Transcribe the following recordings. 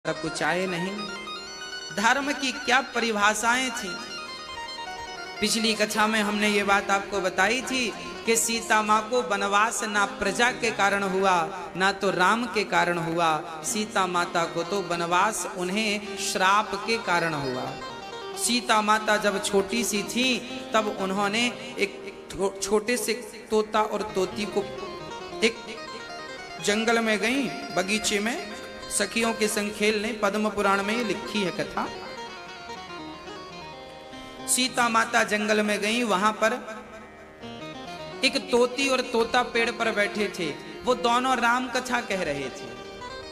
कुछ आए नहीं। धर्म की क्या परिभाषाएं थी। पिछली कक्षा में हमने ये बात आपको बताई थी कि सीता माँ को वनवास ना प्रजा के कारण हुआ ना तो राम के कारण हुआ। सीता माता को तो वनवास उन्हें श्राप के कारण हुआ। सीता माता जब छोटी सी थी तब उन्होंने एक छोटे से तोता और तोती को एक जंगल में गई, बगीचे में सखियों के संग खेलने। पद्म पुराण में ये लिखी है कथा। सीता माता जंगल में गई, वहां पर एक तोती और तोता पेड़ पर बैठे थे। वो दोनों राम कथा कह रहे थे,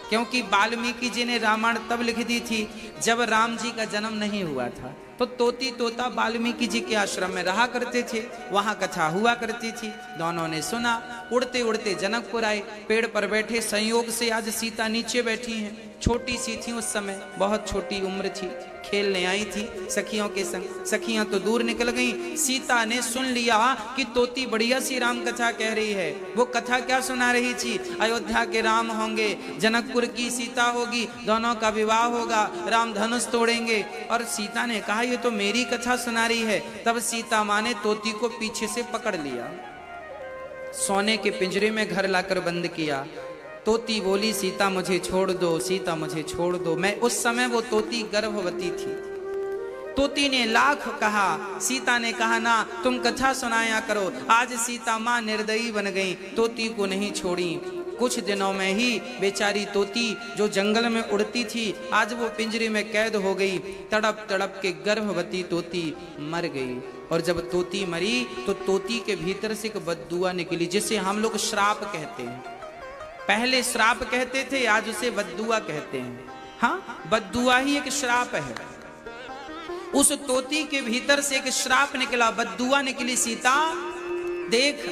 क्योंकि वाल्मीकि जी ने रामायण तब लिख दी थी जब राम जी का जन्म नहीं हुआ था। तो तोती तोता वाल्मीकि जी के आश्रम में रहा करते थे, वहां कथा हुआ करती थी। दोनों ने सुना। उड़ते उड़ते जनकपुर आए, पेड़ पर बैठे। संयोग से आज सीता नीचे बैठी हैं। छोटी सी थी उस समय, बहुत छोटी उम्र थी। खेलने आई थी सखियों के संग। सखियां तो दूर निकल गईं। सीता ने सुन लिया कि तोती बढ़िया सी राम कथा कह रही है। वो कथा क्या सुना रही थी? अयोध्या के राम होंगे, जनकपुर की सीता होगी, दोनों का विवाह होगा, राम धनुष तोड़ेंगे। और सीता ने कहा ये तो मेरी कथा सुना रही है। तब सीता माँ ने तोती को पीछे से पकड़ लिया, सोने के पिंजरे में घर लाकर बंद किया। तोती बोली सीता मुझे छोड़ दो, सीता मुझे छोड़ दो। मैं उस समय वो तोती गर्भवती थी। तोती ने लाख कहा, सीता ने कहा ना तुम कथा सुनाया करो। आज सीता माँ निर्दयी बन गई, तोती को नहीं छोड़ी। कुछ दिनों में ही बेचारी तोती जो जंगल में उड़ती थी, आज वो पिंजरे में कैद हो गई। तड़प तड़प के गर्भवती तोती मर गई। और जब तोती मरी तो तोती के भीतर से एक बद्दुआ निकली, जिसे हम लोग श्राप कहते हैं। पहले श्राप कहते थे, आज उसे बद्दुआ कहते हैं। हाँ, बद्दुआ ही एक श्राप है। उस तोती के भीतर से एक श्राप निकला, बद्दुआ निकली। सीता देख,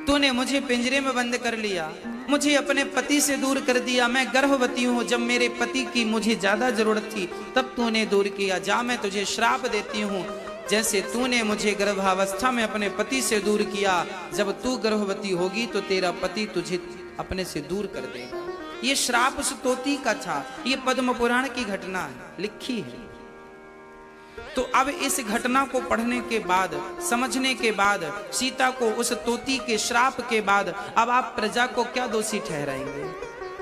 तूने मुझे पिंजरे में बंद कर लिया, मुझे अपने पति से दूर कर दिया। मैं गर्भवती हूँ। जब मेरे पति की मुझे ज्यादा जरूरत थी तब तूने दूर किया। जा, मैं तुझे श्राप देती हूँ। जैसे तूने मुझे गर्भावस्था में अपने पति से दूर किया, जब तू गर्भवती होगी तो तेरा पति तुझे अपने से दूर कर देगा। ये श्राप उस तोती का था। ये पद्म पुराण की घटना है, लिखी है। तो अब इस घटना को पढ़ने के बाद, समझने के बाद, सीता को उस तोती के श्राप के बाद, अब आप प्रजा को क्या दोषी ठहराएंगे?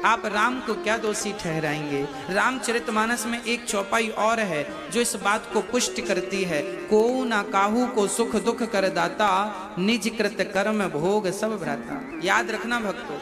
आप राम को क्या दोषी ठहराएंगे? रामचरितमानस में एक चौपाई और है जो इस बात को पुष्ट करती है। को ना काहू को सुख दुख कर दाता, निज कृत कर्म भोग सब भ्राता। याद रखना भक्तों,